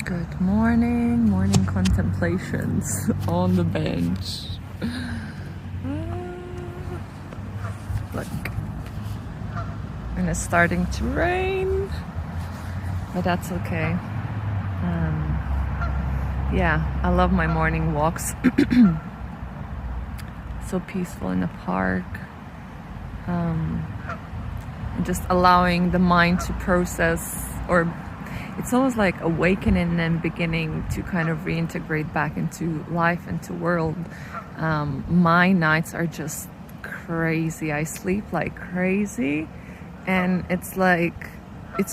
Good morning, morning contemplations on the bench. Look, and it's starting to rain, but that's okay. Yeah, I love my morning walks. So peaceful in the park. Just allowing the mind to process, or it's almost like awakening and beginning to kind of reintegrate back into life, into world. My nights are just crazy. I sleep like crazy, and it's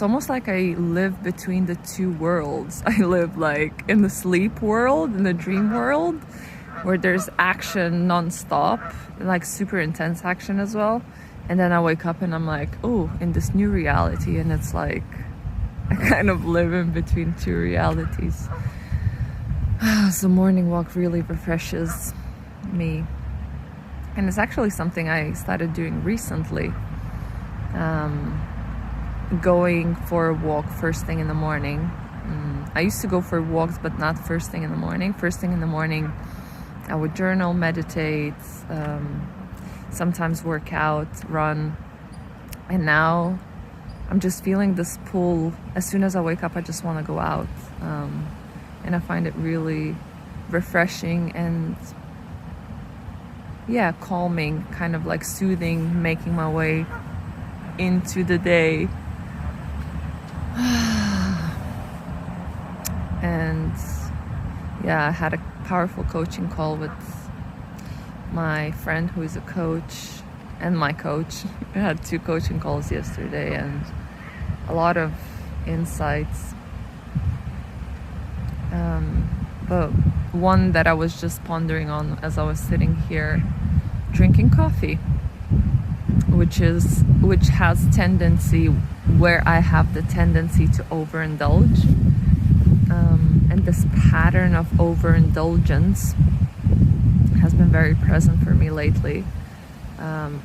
almost like I live between the two worlds. I live like in the sleep world, in the dream world, where there's action non-stop, like super intense action as well. And then I wake up and I'm like, oh, in this new reality, and it's like I kind of live in between two realities. So morning walk really refreshes me. And it's actually something I started doing recently. Going for a walk first thing in the morning. I used to go for walks, but not first thing in the morning. First thing in the morning, I would journal, meditate, sometimes work out, run. And now I'm just feeling this pull. As soon as I wake up, I just want to go out. And I find it really refreshing and calming, kind of like soothing, making my way into the day. And I had a powerful coaching call with my friend who is a coach and my coach. I had 2 coaching calls yesterday and a lot of insights. But one that I was just pondering on as I was sitting here drinking coffee, which has tendency, where I have the tendency to overindulge. And this pattern of overindulgence has been very present for me lately,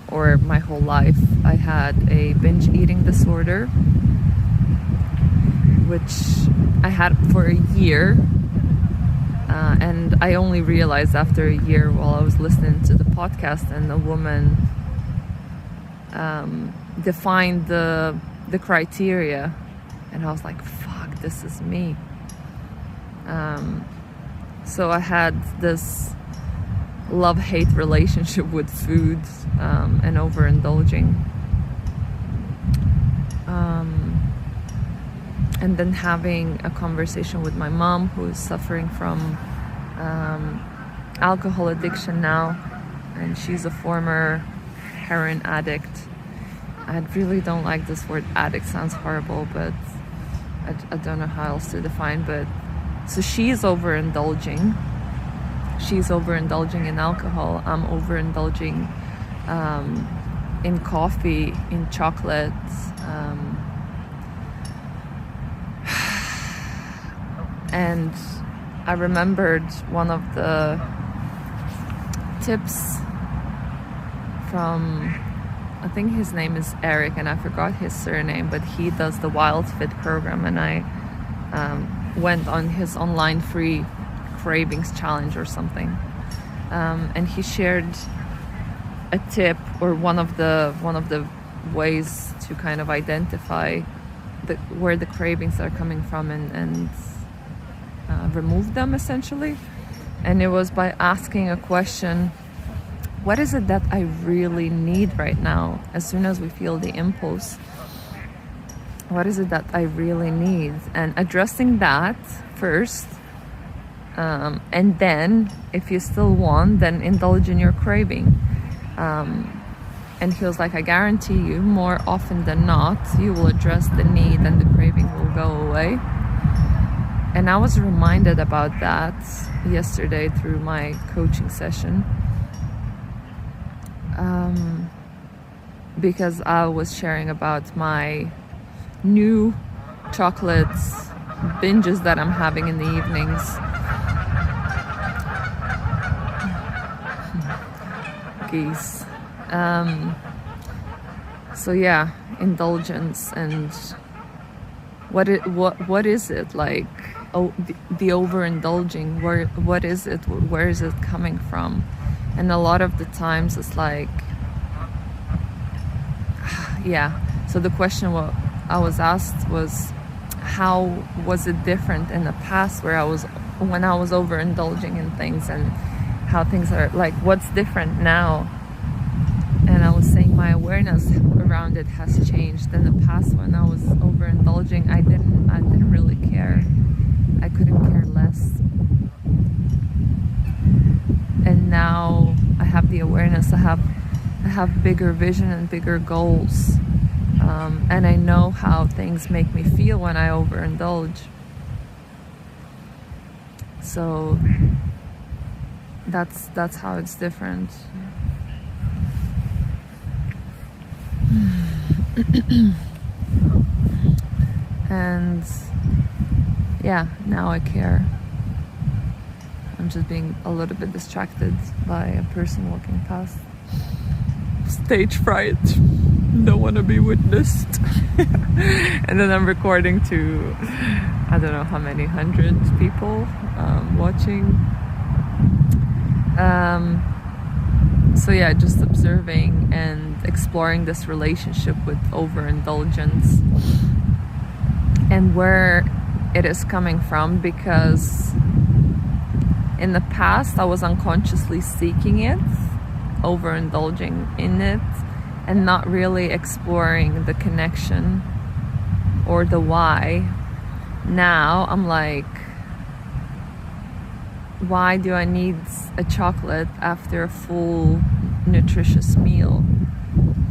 or my whole life. I had a binge eating disorder, which I had for a year, and I only realized after a year while I was listening to the podcast, and a woman defined the criteria, and I was like, fuck, this is me. So I had this love-hate relationship with food, and overindulging. And then having a conversation with my mom, who is suffering from alcohol addiction now, and she's a former heroin addict. I really don't like this word addict, sounds horrible, but I don't know how else to define. But so she's overindulging. She's overindulging in alcohol. I'm overindulging in coffee, in chocolate. And I remembered one of the tips from, I think his name is Eric, and I forgot his surname, but he does the Wild Fit program, and I went on his online free Cravings challenge or something, and he shared a tip, or one of the ways to kind of identify where the cravings are coming from, and remove them, essentially. And it was by asking a question: what is it that I really need right now? As soon as we feel the impulse, what is it that I really need? And addressing that first, and then if you still want, then indulge in your craving. And he was like, I guarantee you, more often than not, you will address the need and the craving will go away. And I was reminded about that yesterday through my coaching session, because I was sharing about my new chocolates binges that I'm having in the evenings. Geese. So indulgence, and what is it like? the overindulging, what is it, where is it coming from? And a lot of the times it's like, yeah. So the question what I was asked was, how was it different in the past when I was overindulging in things, and how things are like, what's different now? And I was saying my awareness around it has changed. In the past, when I was overindulging, I didn't really care. I couldn't care less. And now I have the awareness. I have bigger vision and bigger goals. And I know how things make me feel when I overindulge. So that's how it's different. And yeah, now I care. I'm just being a little bit distracted by a person walking past. Stage fright. Don't want to be witnessed. And then I'm recording to, I don't know how many hundred people watching. So yeah, just observing and exploring this relationship with overindulgence and where it is coming from, because in the past I was unconsciously seeking it, overindulging in it, and not really exploring the connection or the why. Now I'm like, why do I need a chocolate after a full nutritious meal?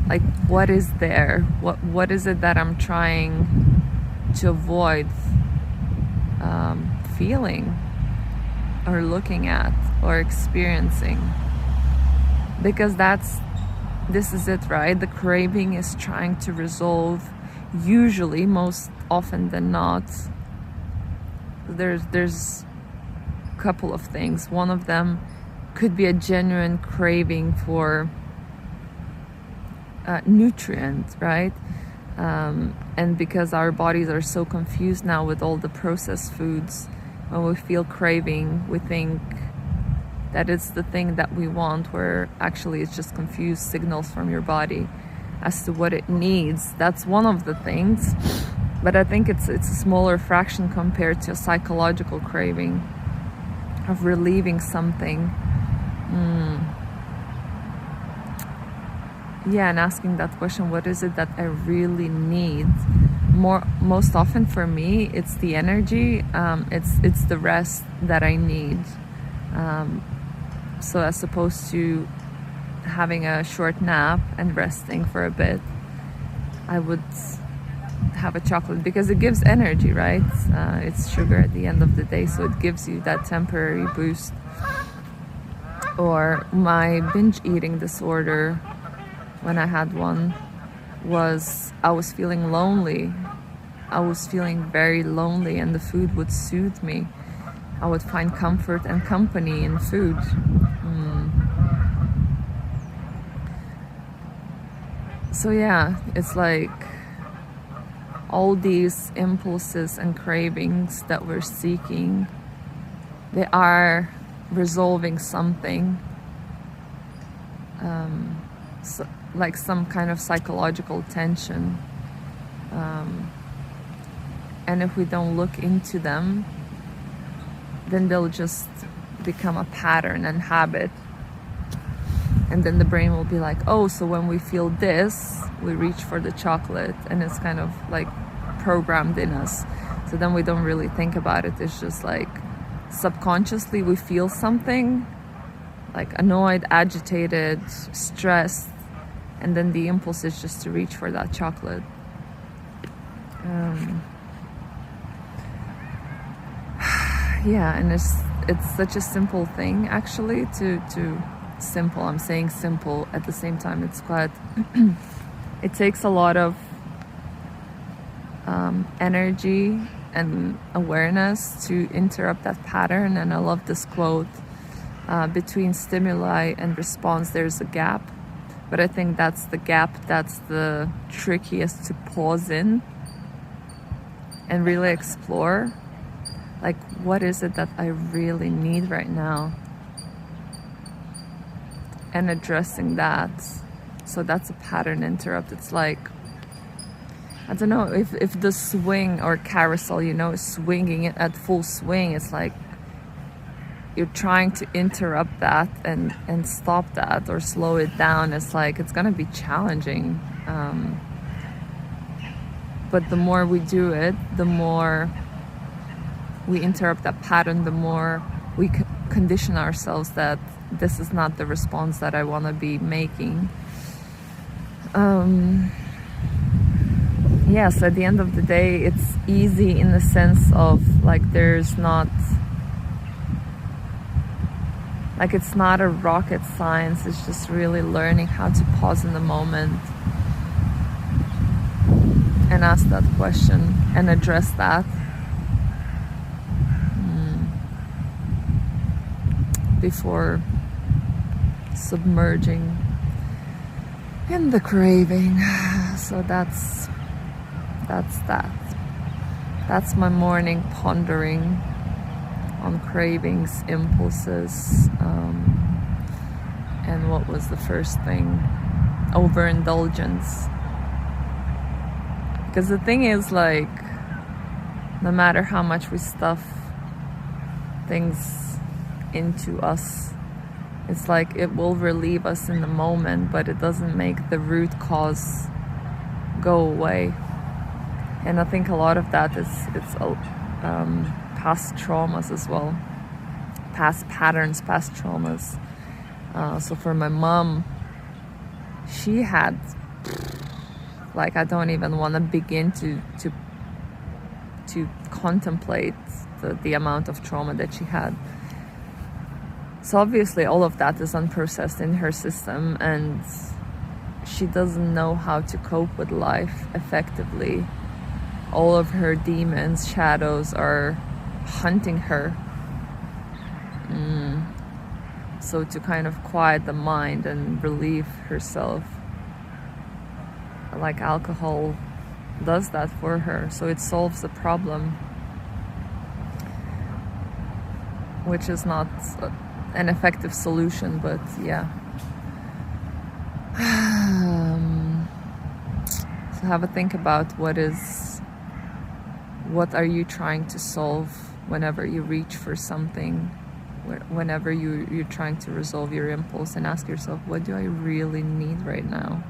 Like, what is there? What is it that I'm trying to avoid feeling or looking at or experiencing? Because this is it, right? The craving is trying to resolve, usually, most often than not. There's a couple of things. One of them could be a genuine craving for nutrient, right? And because our bodies are so confused now with all the processed foods, when we feel craving, we think that it's the thing that we want, where actually it's just confused signals from your body as to what it needs. That's one of the things, but I think it's a smaller fraction compared to a psychological craving of relieving something. Yeah, and asking that question, what is it that I really need? Most often for me, it's the energy, it's the rest that I need. So as opposed to having a short nap and resting for a bit, I would have a chocolate because it gives energy, right? It's sugar at the end of the day, so it gives you that temporary boost. Or my binge eating disorder, when I had one, was I was feeling lonely. I was feeling very lonely, and the food would soothe me. I would find comfort and company in food. So yeah, it's like all these impulses and cravings that we're seeking, they are resolving something, so, like some kind of psychological tension. And if we don't look into them, then they'll just become a pattern and habit. And then the brain will be like, oh, so when we feel this, we reach for the chocolate. And it's kind of like programmed in us. So then we don't really think about it. It's just like subconsciously we feel something, like annoyed, agitated, stressed. And then the impulse is just to reach for that chocolate. Yeah, and it's such a simple thing, actually, to simple. I'm saying simple at the same time. It's quite it takes a lot of energy and awareness to interrupt that pattern. And I love this quote, between stimuli and response there's a gap, but I think that's the gap that's the trickiest to pause in and really explore. Like, what is it that I really need right now? And addressing that. So that's a pattern interrupt. It's like, I don't know, if the swing or carousel, you know, is swinging it at full swing, it's like you're trying to interrupt that and stop that or slow it down. It's like, it's gonna be challenging. But the more we do it, the more we interrupt that pattern, the more we condition ourselves that this is not the response that I want to be making. Yes, at the end of the day, it's easy in the sense of like there's not, like it's not a rocket science. It's just really learning how to pause in the moment and ask that question and address that. Before submerging in the craving. So that's that. That's my morning pondering on cravings, impulses, and what was the first thing? Overindulgence. Because the thing is, like, no matter how much we stuff things into us, it's like it will relieve us in the moment, but it doesn't make the root cause go away. And I think a lot of that is past traumas as well, past patterns, past traumas. So for my mom, she had, like, I don't even want to begin to contemplate the amount of trauma that she had. So obviously all of that is unprocessed in her system, and she doesn't know how to cope with life effectively. All of her demons, shadows are hunting her. So to kind of quiet the mind and relieve herself, like alcohol does that for her. So it solves the problem, which is not an effective solution, but yeah. So have a think about what are you trying to solve whenever you reach for something, whenever you're trying to resolve your impulse, and ask yourself, what do I really need right now?